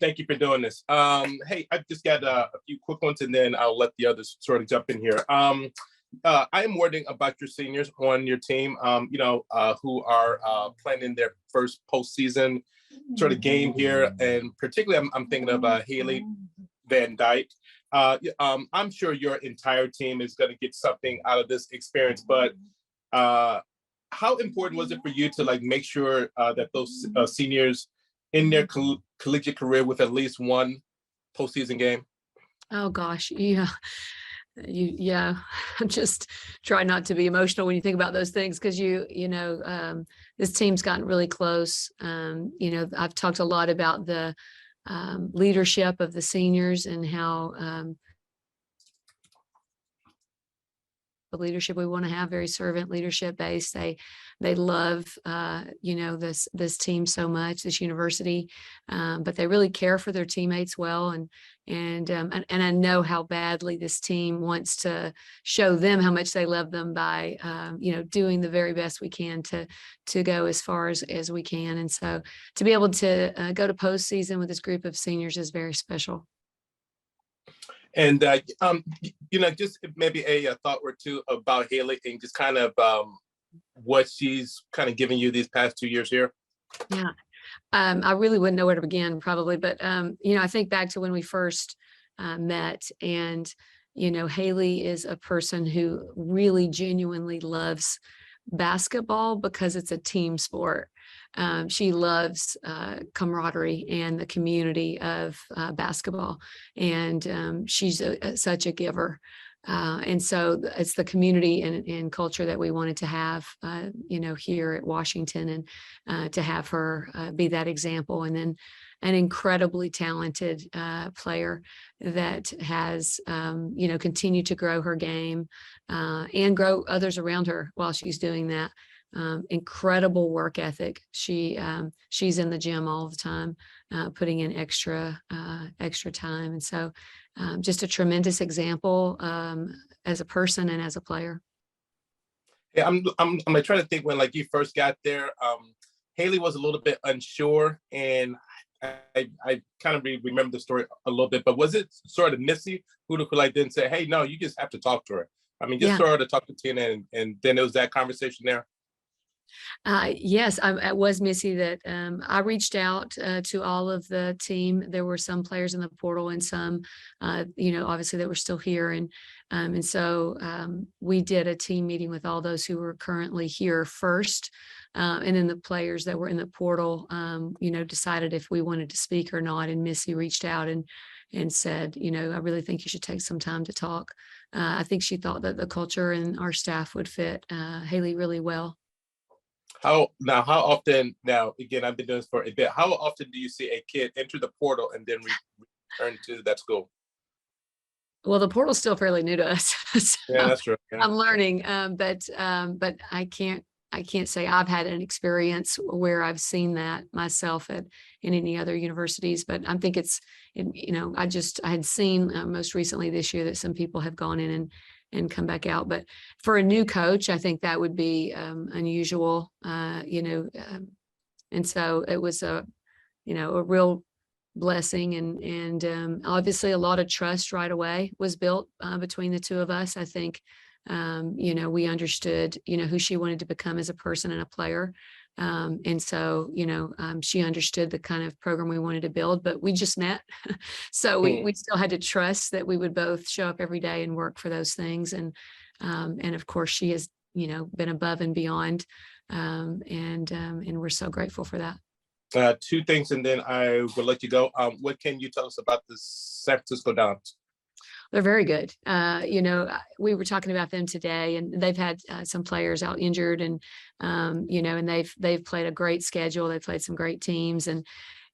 Thank you for doing this. Hey, I've just got a few quick ones, and then I'll let the others sort of jump in here. I am wondering about your seniors on your team, who are planning their first postseason sort of game here, and particularly I'm thinking of Haley Van Dyke. I'm sure your entire team is going to get something out of this experience, but how important was it for you to make sure that those seniors in their collegiate career with at least one postseason game? Oh gosh, yeah. I'm just try not to be emotional when you think about those things, because this team's gotten really close. I've talked a lot about the leadership of the seniors and how the leadership we want to have, very servant leadership based. They love this team so much, this university, but they really care for their teammates well, and I know how badly this team wants to show them how much they love them by doing the very best we can to go as far as we can. And so to be able to go to postseason with this group of seniors is very special. And just maybe a thought or two about Haley and just kind of what she's kind of giving you these past 2 years here. Yeah, I really wouldn't know where to begin, probably, but I think back to when we first met, and Haley is a person who really genuinely loves basketball because it's a team sport. She loves camaraderie and the community of basketball, and she's such a giver. And so it's the community and culture that we wanted to have, here at Washington, and to have her be that example. And then an incredibly talented player that has, continued to grow her game and grow others around her while she's doing that. Incredible work ethic. She's in the gym all the time, putting in extra time. And so just a tremendous example as a person and as a player. Yeah, I'm gonna try to think when you first got there. Haley was a little bit unsure, and I kind of remember the story a little bit, but was it sort of Missy who then say, hey, no, you just have to talk to her? I mean, just sort of talk to Tina, and then it was that conversation there. Yes, it was Missy that I reached out to all of the team. There were some players in the portal and some, obviously that were still here. And so we did a team meeting with all those who were currently here first. And then the players that were in the portal, decided if we wanted to speak or not. And Missy reached out and said, I really think you should take some time to talk. I think she thought that the culture and our staff would fit Haley really well. How often, again, I've been doing this for a bit, how often do you see a kid enter the portal and then return to that school? Well, the portal's still fairly new to us. So yeah, that's true. Yeah. I'm learning, but I can't say I've had an experience where I've seen that myself in any other universities, but I think I had seen most recently this year that some people have gone in and come back out. But for a new coach, I think that would be unusual, and so it was a real blessing, and obviously a lot of trust right away was built between the two of us. I think, we understood, who she wanted to become as a person and a player. And so, she understood the kind of program we wanted to build, but we just met. So we still had to trust that we would both show up every day and work for those things. And of course she has, been above and beyond. And we're so grateful for that. Two things, and then I will let you go. What can you tell us about the San Francisco Dons? They're very good. We were talking about them today, and they've had some players out injured, and and they've played a great schedule. They've played some great teams, and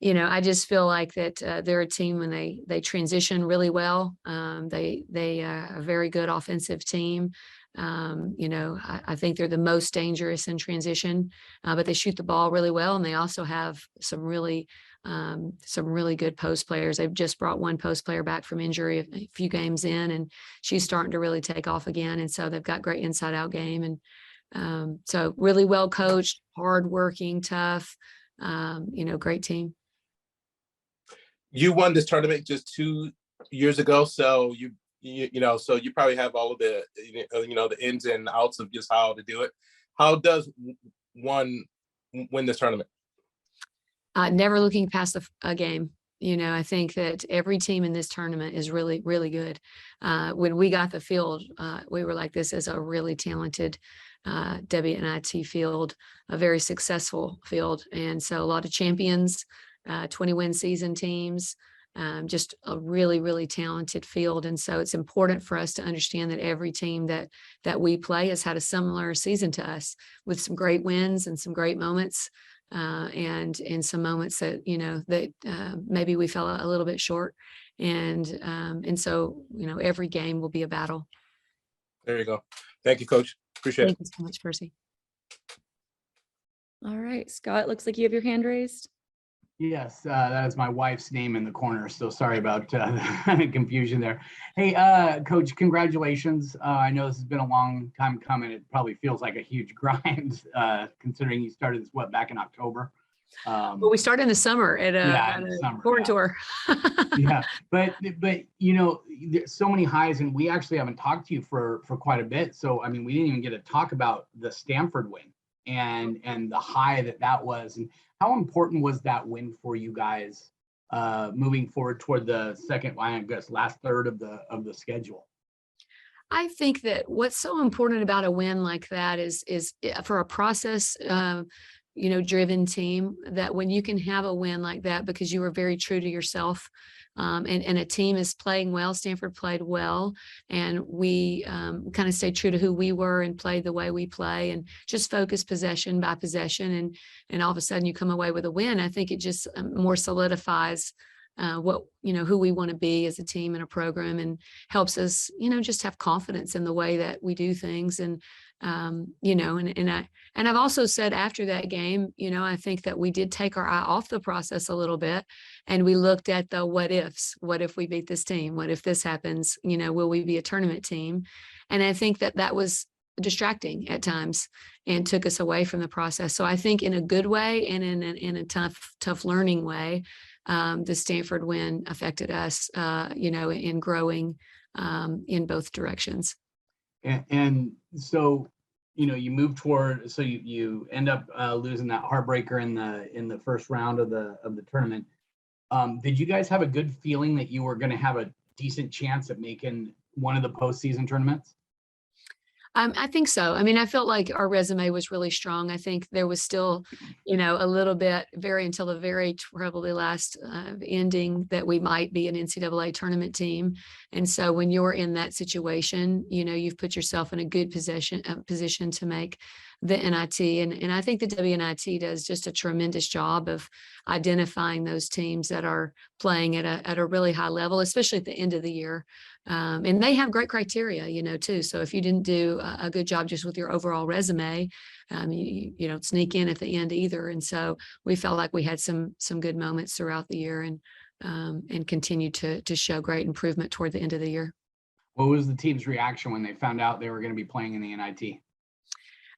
I just feel like that they're a team when they transition really well. They are a very good offensive team. I think they're the most dangerous in transition, but they shoot the ball really well, and they also have some really good post players. They've just brought one post player back from injury a few games in, and she's starting to really take off again. And so they've got great inside out game, and so really well coached, hardworking, tough, great team. You won this tournament just 2 years ago, so so you probably have all of the the ins and outs of just how to do it. How does one win this tournament? Never looking past a game. I think that every team in this tournament is really, really good. When we got the field, we were like, this is a really talented WNIT field, a very successful field. And so a lot of champions, 20-win season teams, just a really, really talented field. And so it's important for us to understand that every team that we play has had a similar season to us, with some great wins and some great moments. And in some moments that maybe we fell a little bit short, and so every game will be a battle. There you go. Thank you, Coach. Appreciate Thank you so much, Percy. All right, Scott, looks like you have your hand raised. Yes, that is my wife's name in the corner. So sorry about the confusion there. Hey, Coach, congratulations. I know this has been a long time coming. It probably feels like a huge grind, considering you started this back in October. Well, we started in the summer at a corn tour. Yeah, but there's so many highs, and we actually haven't talked to you for quite a bit. So I mean, we didn't even get to talk about the Stanford win and the high that was, and how important was that win for you guys moving forward toward the second, I guess, last third of the schedule? I think that what's so important about a win like that is for a process driven team, that when you can have a win like that because you were very true to yourself, and a team is playing well. Stanford played well, and we kind of stayed true to who we were and played the way we play, and just focus possession by possession, and all of a sudden you come away with a win. I think it just more solidifies who we want to be as a team and a program, and helps us just have confidence in the way that we do things. And I've also said after that game, I think that we did take our eye off the process a little bit, and we looked at the what ifs. What if we beat this team? What if this happens? Will we be a tournament team? And I think that was distracting at times and took us away from the process. So I think in a good way and in a tough learning way, the Stanford win affected us, in growing in both directions. And so, you move toward, so you end up losing that heartbreaker in the first round of the tournament. Did you guys have a good feeling that you were going to have a decent chance at making one of the postseason tournaments? I think so. I mean, I felt like our resume was really strong. I think there was still, a little bit until the very probably last ending that we might be an NCAA tournament team. And so when you're in that situation, you've put yourself in a good position to make the NIT. And I think the WNIT does just a tremendous job of identifying those teams that are playing at a really high level, especially at the end of the year. And they have great criteria, too. So if you didn't do a good job just with your overall resume, you don't sneak in at the end either. And so we felt like we had some good moments throughout the year, and continued to show great improvement toward the end of the year. What was the team's reaction when they found out they were going to be playing in the NIT?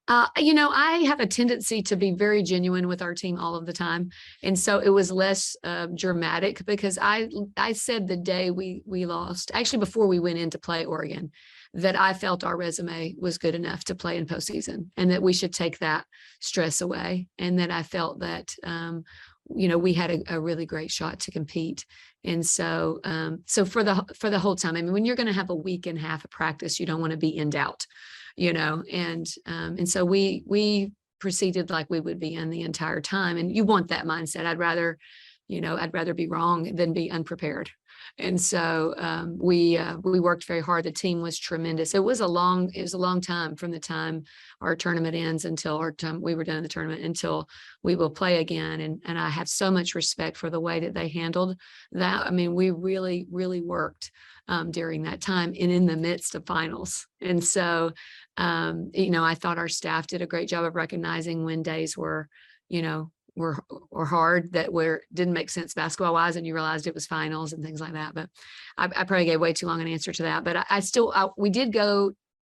I have a tendency to be very genuine with our team all of the time. And so it was less dramatic, because I said the day we lost, actually before we went in to play Oregon, that I felt our resume was good enough to play in postseason, and that we should take that stress away. And that I felt that, we had a really great shot to compete. And so, for the whole time, I mean, when you're going to have a week and a half of practice, you don't want to be in doubt. And so we proceeded like we would be in the entire time. And you want that mindset. I'd rather be wrong than be unprepared. And so we worked very hard. The team was tremendous. It was a long time from the time our tournament ends until our time we were done in the tournament until we will play again. And I have so much respect for the way that they handled that. I mean, we really, really worked during that time and in the midst of finals. And so, I thought our staff did a great job of recognizing when days were hard, that didn't make sense basketball wise, and you realized it was finals and things like that. But I probably gave way too long an answer to that. But we did go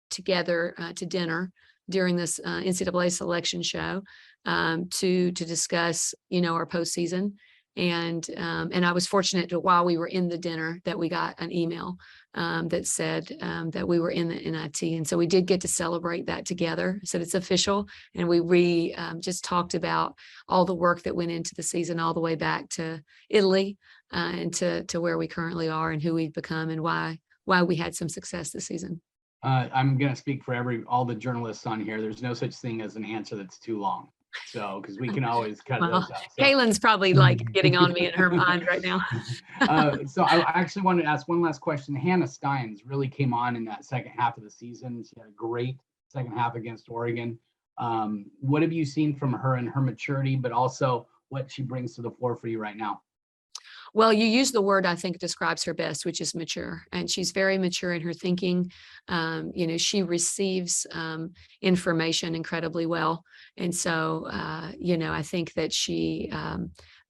together to dinner during this NCAA selection show to discuss, our postseason. And I was fortunate to, while we were in the dinner, that we got an email that said that we were in the NIT. And so we did get to celebrate that together. So it's official. And we just talked about all the work that went into the season all the way back to Italy and to where we currently are and who we've become and why we had some success this season. I'm going to speak for all the journalists on here. There's no such thing as an answer that's too long. So, because we can always cut those out. So. Kaylin's probably like getting on me in her mind right now. So I actually wanted to ask one last question. Hannah Steins really came on in that second half of the season. She had a great second half against Oregon. What have you seen from her and her maturity, but also what she brings to the floor for you right now? Well, you use the word I think describes her best, which is mature. And she's very mature in her thinking. She receives information incredibly well. And so, I think that she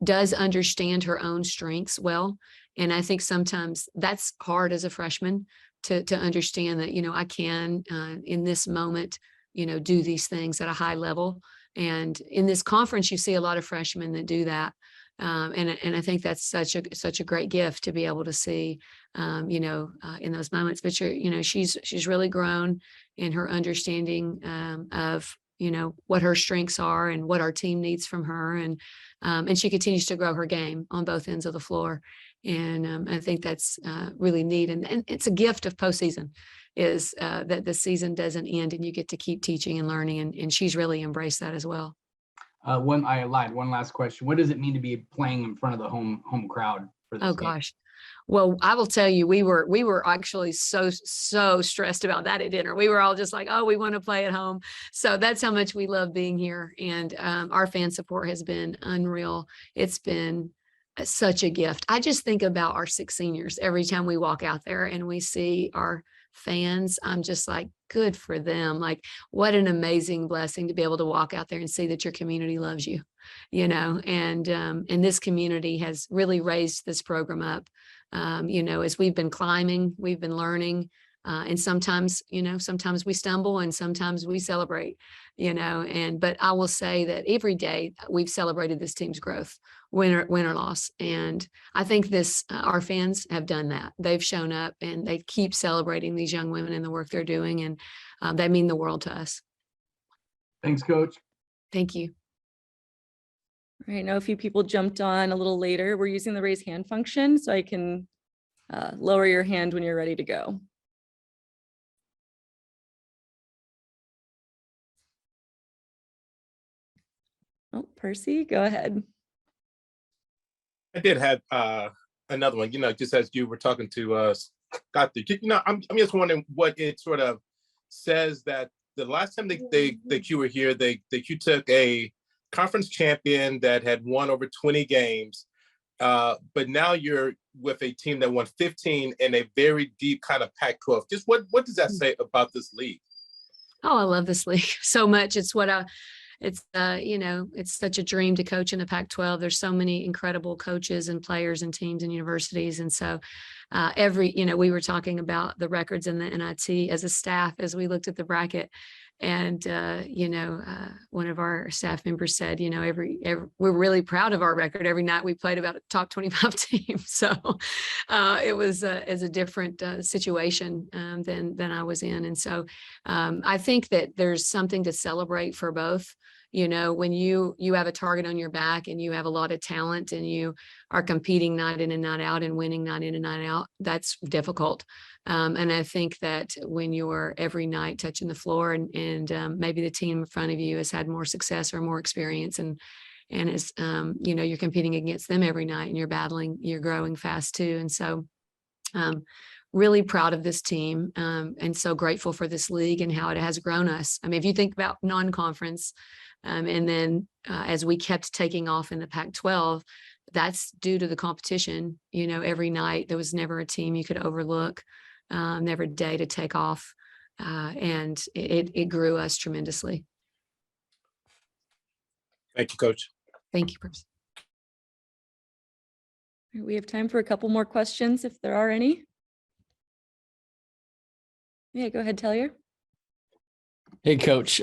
does understand her own strengths well. And I think sometimes that's hard as a freshman to understand that, I can, in this moment, do these things at a high level. And in this conference, you see a lot of freshmen that do that. And I think that's such a great gift to be able to see, in those moments. But she's really grown in her understanding of what her strengths are and what our team needs from her, and she continues to grow her game on both ends of the floor. And I think that's really neat. And it's a gift of postseason, is that the season doesn't end and you get to keep teaching and learning. And she's really embraced that as well. I lied. One last question. What does it mean to be playing in front of the home crowd for this game? Gosh. Well, I will tell you, we were actually so stressed about that at dinner. We were all just like, oh, we want to play at home. So that's how much we love being here. And our fan support has been unreal. It's been such a gift. I just think about our 6 seniors every time we walk out there and we see our fans. I'm just like, good for them. Like, what an amazing blessing to be able to walk out there and see that your community loves you, and this community has really raised this program up. As we've been climbing, we've been learning, and sometimes we stumble and sometimes we celebrate, but I will say that every day we've celebrated this team's growth, win or loss. And I think our fans have done that. They've shown up and they keep celebrating these young women and the work they're doing. And they mean the world to us. Thanks, Coach. Thank you. All right, I know a few people jumped on a little later. We're using the raise hand function, so I can lower your hand when you're ready to go. Oh, Percy, go ahead. I did have another one, just as you were talking to Scott, I'm just wondering what it sort of says that the last time that you were here, that you took a conference champion that had won over 20 games, but now you're with a team that won 15 in a very deep kind of Pac-12. Just what does that say about this league? Oh, I love this league so much. It's such a dream to coach in the Pac-12. There's so many incredible coaches and players and teams and universities. And so we were talking about the records in the NIT as a staff, as we looked at the bracket. And, one of our staff members said, we're really proud of our record. Every night we played about a top 25 team. So it was a different situation than I was in. And so I think that there's something to celebrate for both. When you have a target on your back and you have a lot of talent and you are competing night in and night out and winning night in and night out, that's difficult. And I think that when you're every night touching the floor and maybe the team in front of you has had more success or more experience and is, you're competing against them every night and you're growing fast too. And so really proud of this team and so grateful for this league and how it has grown us. I mean, if you think about non-conference, and then as we kept taking off in the Pac-12, that's due to the competition. Every night there was never a team you could overlook, never a day to take off, and it grew us tremendously. Thank you, Coach. Thank you, Bruce. We have time for a couple more questions if there are any. Yeah, go ahead, Talia. Hey, Coach.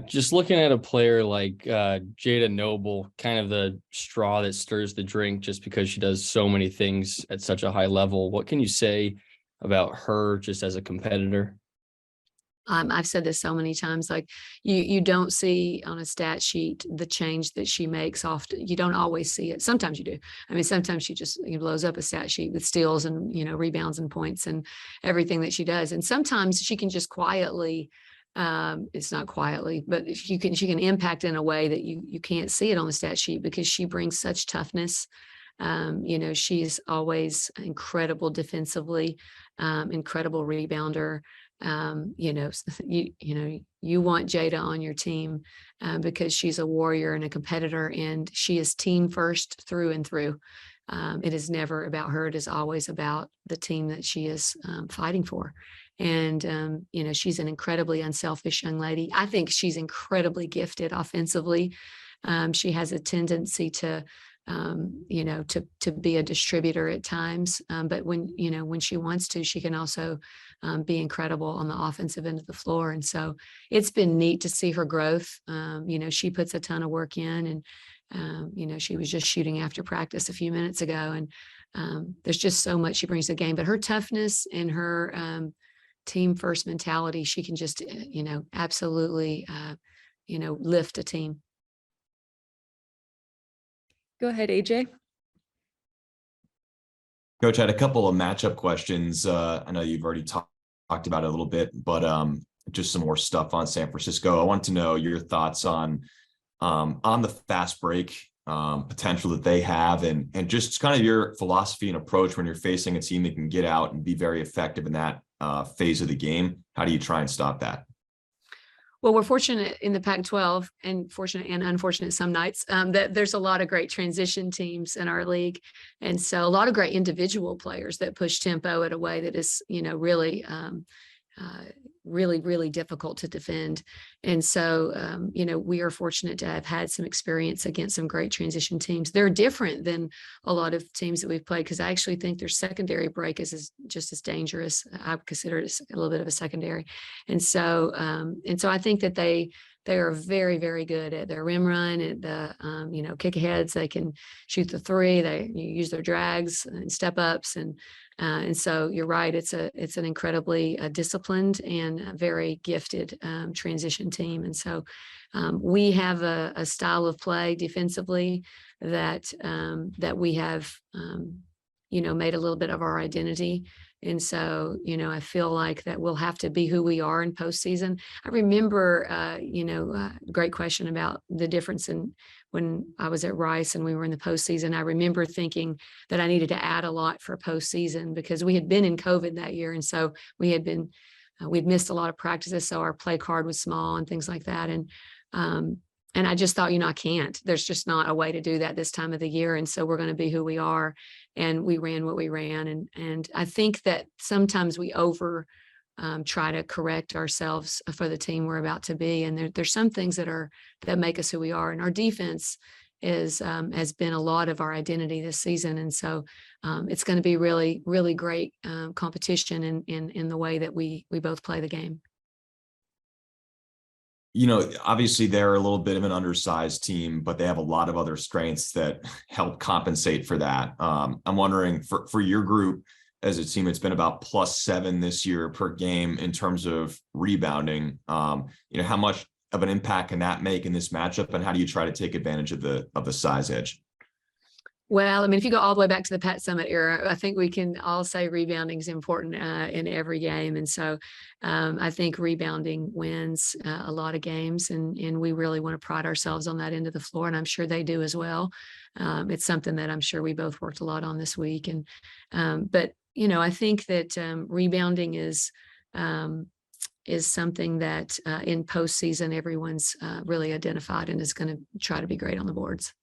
Just looking at a player like Jada Noble, kind of the straw that stirs the drink just because she does so many things at such a high level. What can you say about her just as a competitor? I've said this so many times, like you don't see on a stat sheet the change that she makes often. You don't always see it. Sometimes you do. I mean, sometimes she just blows up a stat sheet with steals and, rebounds and points and everything that she does. And sometimes she can just quietly, it's not quietly, but she can impact in a way that you can't see it on the stat sheet because she brings such toughness. She's always incredible defensively, incredible rebounder. You want Jada on your team because she's a warrior and a competitor, and she is team first through and through. It is never about her. It is always about the team that she is fighting for. And, she's an incredibly unselfish young lady. I think she's incredibly gifted offensively. She has a tendency to be a distributor at times. But when she wants to, she can also be incredible on the offensive end of the floor. And so it's been neat to see her growth. She puts a ton of work in, and she was just shooting after practice a few minutes ago. And there's just so much she brings to the game, but her toughness and her team first mentality, she can just, absolutely, lift a team. Go ahead, AJ. Coach, I had a couple of matchup questions. I know you've already talked about it a little bit, but just some more stuff on San Francisco. I want to know your thoughts on the fast break potential that they have, and just kind of your philosophy and approach when you're facing a team that can get out and be very effective in that phase of the game. How do you try and stop that? Well, we're fortunate in the Pac-12, and fortunate and unfortunate some nights, that there's a lot of great transition teams in our league. And so a lot of great individual players that push tempo in a way that is, really difficult to defend. And so, we are fortunate to have had some experience against some great transition teams. They're different than a lot of teams that we've played because I actually think their secondary break is just as dangerous. I consider it a little bit of a secondary. And so I think that they are very, very good at their rim run, at the, kick aheads. They can shoot the three. They use their drags and step ups. And so you're right. It's an incredibly disciplined and very gifted transition team. And so we have a style of play defensively that we have, made a little bit of our identity. And so, I feel like that we'll have to be who we are in postseason. I remember, great question about the difference in when I was at Rice and we were in the postseason. I remember thinking that I needed to add a lot for postseason because we had been in COVID that year. And so we'd missed a lot of practices. So our play card was small and things like that. And I just thought, I can't. There's just not a way to do that this time of the year. And so we're going to be who we are. And we ran what we ran. And I think that sometimes we try to correct ourselves for the team we're about to be. And there's some things that make us who we are. And our defense has been a lot of our identity this season. And so it's going to be really, really great competition in the way that we both play the game. Obviously they're a little bit of an undersized team, but they have a lot of other strengths that help compensate for that. I'm wondering for your group as a team, it's been about +7 this year per game in terms of rebounding. How much of an impact can that make in this matchup, and how do you try to take advantage of the size edge? Well, I mean, if you go all the way back to the Pat Summitt era, I think we can all say rebounding is important in every game. And so I think rebounding wins a lot of games, and we really want to pride ourselves on that end of the floor. And I'm sure they do as well. It's something that I'm sure we both worked a lot on this week. But I think that rebounding is something that in postseason, everyone's really identified and is going to try to be great on the boards.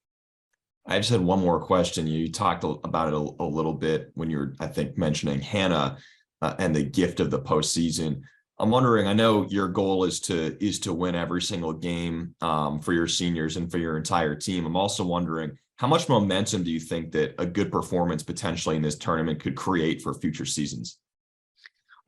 I just had one more question. You talked about it a little bit when you were, I think, mentioning Hannah and the gift of the postseason. I'm wondering, I know your goal is to win every single game for your seniors and for your entire team. I'm also wondering, how much momentum do you think that a good performance potentially in this tournament could create for future seasons?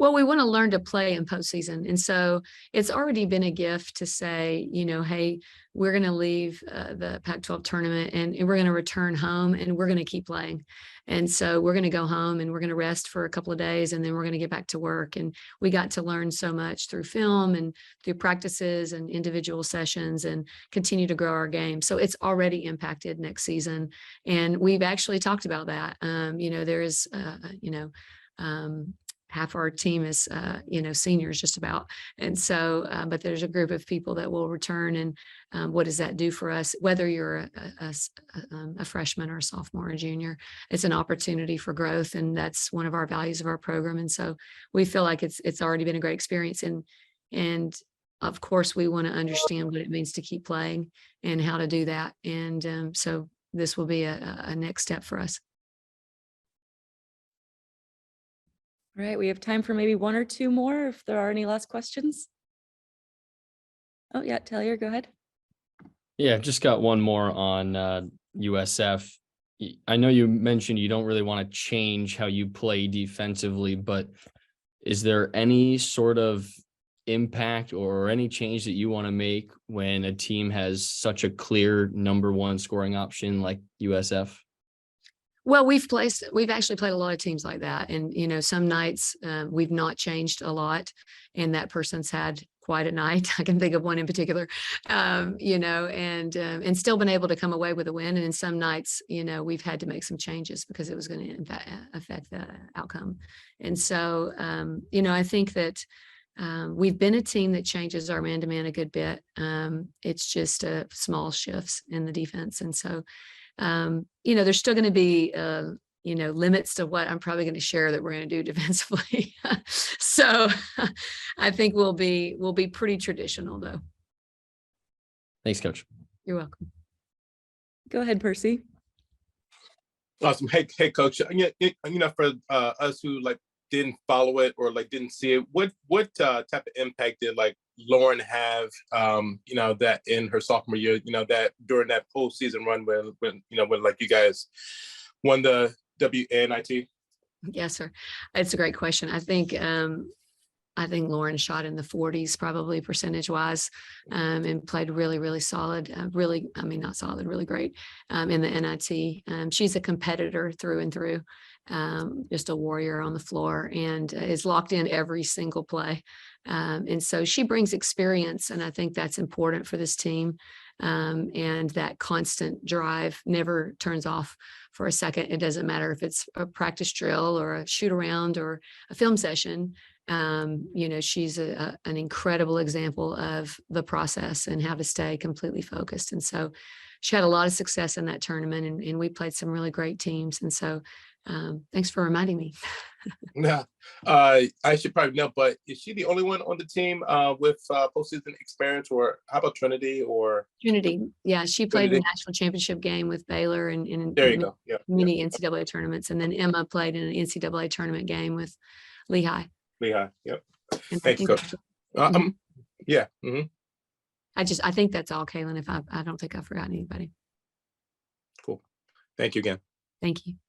Well, we want to learn to play in postseason. And so it's already been a gift to say, hey, we're going to leave the Pac-12 tournament and we're going to return home and we're going to keep playing. And so we're going to go home and we're going to rest for a couple of days and then we're going to get back to work. And we got to learn so much through film and through practices and individual sessions and continue to grow our game. So it's already impacted next season. And we've actually talked about that. There is, half our team is, seniors just about. And so, but there's a group of people that will return. And what does that do for us? Whether you're a freshman or a sophomore or junior, it's an opportunity for growth. And that's one of our values of our program. And so we feel like it's already been a great experience. And of course, we want to understand what it means to keep playing and how to do that. And so this will be a next step for us. All right, we have time for maybe one or two more if there are any last questions. Oh yeah, Taylor, go ahead. Yeah, just got one more on USF. I know you mentioned you don't really want to change how you play defensively, but is there any sort of impact or any change that you want to make when a team has such a clear number one scoring option like USF? Well, we've actually played a lot of teams like that. And, some nights we've not changed a lot and that person's had quite a night. I can think of one in particular, and still been able to come away with a win. And in some nights, we've had to make some changes because it was going to affect the outcome. And so, I think that we've been a team that changes our man-to-man a good bit. It's just small shifts in the defense. And so, there's still going to be, limits to what I'm probably going to share that we're going to do defensively. So I think we'll be pretty traditional though. Thanks, Coach. You're welcome. Go ahead, Percy. Awesome. Hey, Coach. For us who didn't follow it or didn't see it, what type of impact did Lauren have, that in her sophomore year, that during that postseason run when you guys won the WNIT? Yes, sir. It's a great question. I think Lauren shot in the 40s, probably percentage wise, and played really, really solid. Really great in the NIT. She's a competitor through and through, just a warrior on the floor and is locked in every single play. And so she brings experience, and I think that's important for this team. And that constant drive never turns off for a second. It doesn't matter if it's a practice drill or a shoot around or a film session. She's an incredible example of the process and how to stay completely focused. And so she had a lot of success in that tournament, and we played some really great teams. And so thanks for reminding me. Yeah, I should probably know, but is she the only one on the team with postseason experience, or how about Trinity or Trinity? Yeah, she played the national championship game with Baylor and there you go. Yeah, many NCAA tournaments, and then Emma played in an NCAA tournament game with Lehigh. Lehigh, yep. And Thanks, Coach. Yeah. Mm-hmm. I think that's all, Kaylin. If I don't think I forgot anybody. Cool. Thank you again. Thank you.